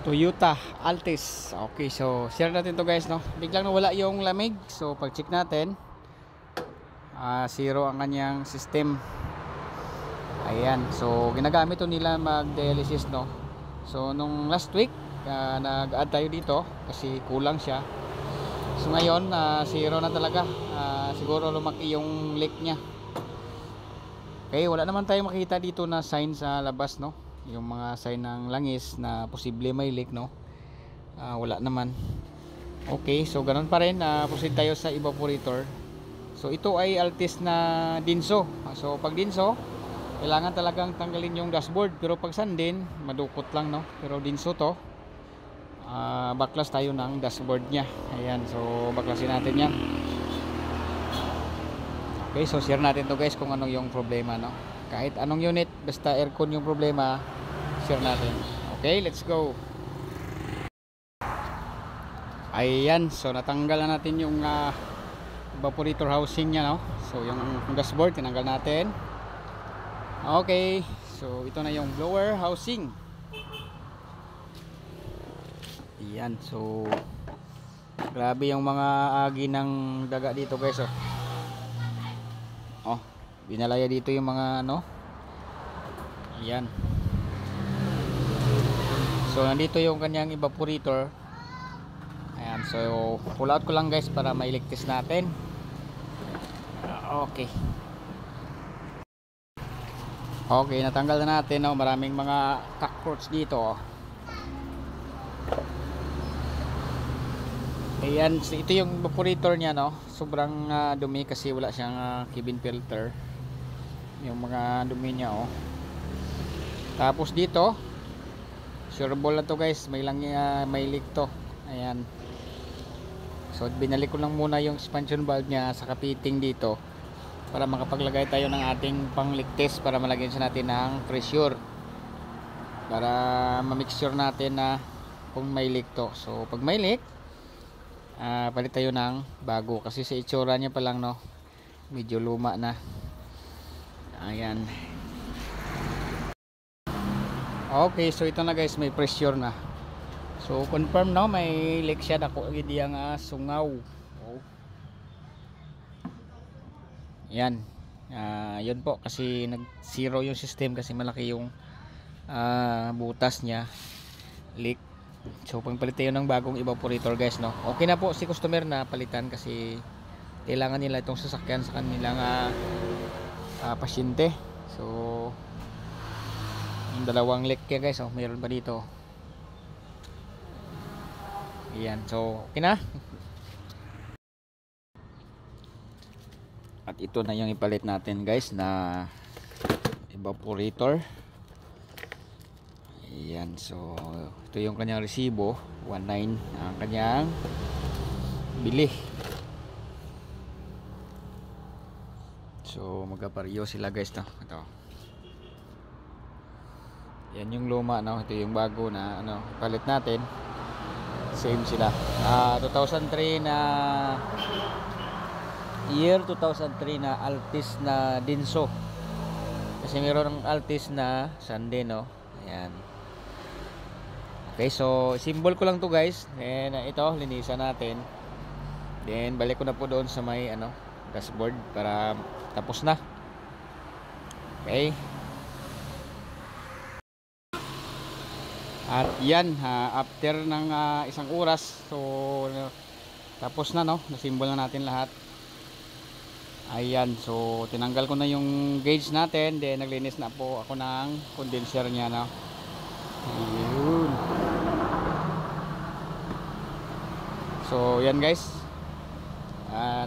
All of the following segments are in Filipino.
Toyota Altis. Okay, so share natin to guys, no. Biglang nawala yung lamig. So pag check natin, zero ang kanyang system. Ayan, so ginagamit to nila mag dialysis, no. So nung last week nag-add tayo dito kasi kulang siya. So ngayon zero na talaga. Siguro lumaki yung leak nya. Okay, wala naman tayong makita dito na sign sa labas, no. Yung mga sign ng langis na posible may leak, no. Wala naman. Okay, so ganun pa rin. Proceed tayo sa evaporator. So ito ay Altis na Dinso. So pag Dinso, kailangan talagang tanggalin yung dashboard. Pero pag Sandin, madukot lang, no. Pero Dinso to, baklas tayo ng dashboard nya. Ayan, so baklasin natin yan. Okay, so share natin to guys kung anong yung problema, no. Kahit anong unit, basta aircon yung problema, share natin. Okay, let's go. Ayan, so natanggal na natin yung evaporator housing nya, no. So yung dashboard tinanggal natin. Okay, so ito na yung blower housing. Ayan, so grabe yung mga agi ng daga dito guys, oh. Binalaya dito yung mga ano. Ayan. So nandito yung kanyang evaporator. Ayan, so pull out ko lang guys para mailigtis natin. Okay. Okay, natanggal na natin, no? Maraming mga cockroach dito, oh. Ayan, so ito yung evaporator nya, no. Sobrang dumi kasi wala siyang cabin filter. Yung mga dumi nya, oh. Tapos dito, sureball na to guys, may leak to. Ayan. So binalik ko lang muna yung expansion valve nya sa kapiting dito para makapaglagay tayo ng ating pangligtis para malagyan siya natin ng pressure para ma-mixture natin na kung may leak to. So pag may leak, palit tayo ng bago kasi sa itsura niya pa lang, no, medyo luma na. Ayan. Okay, so ito na guys, may pressure na. So confirm, no, may leak siya. Dako gid yang sungaw. Oh. Yan. Yun po kasi nag-zero yung system kasi malaki yung butas niya, leak. So pagpalit tayo ng bagong evaporator guys, no. Okay na po si customer na palitan kasi kailangan nila itong sasakyan sa kanilang pasyente. So yung dalawang leak kaya guys, oh, mayroon pa dito. Ayan, so okay na. At ito na yung ipalit natin guys na evaporator. Ayan, so ito yung kanyang resibo, 19 ang kanyang bili. So magkapareho sila guys, no. Ito. Yan yung luma, no. Ito yung bago na ano, palit natin. Same sila. 2003 na year 2003 na Altis na Dinso. Kasi mayroon ng Altis na Sandin, no. Ayan. Okay, so symbol ko lang to guys. And ito, linisan natin. Then balik ko na po doon sa may ano, dashboard para tapos na. Okay. At yan, after ng isang oras, so tapos na, no. Nasimbol na natin lahat. Ayan, so tinanggal ko na yung gauge natin. Then naglinis na po ako ng condenser nya, no. Ayun. So yan guys,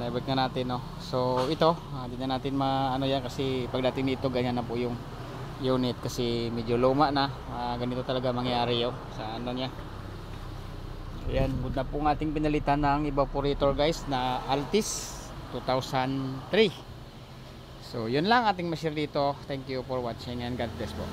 naibig na natin, no. So ito, hindi na natin ano yan kasi pagdating dito ganyan na po yung unit kasi medyo luma na. Ganito talaga mangyari yun sa ano nya. Ayan, good na po ng ating pinalitan ng evaporator guys na Altis 2003. So yun lang ating ma-share dito. Thank you for watching and God bless po.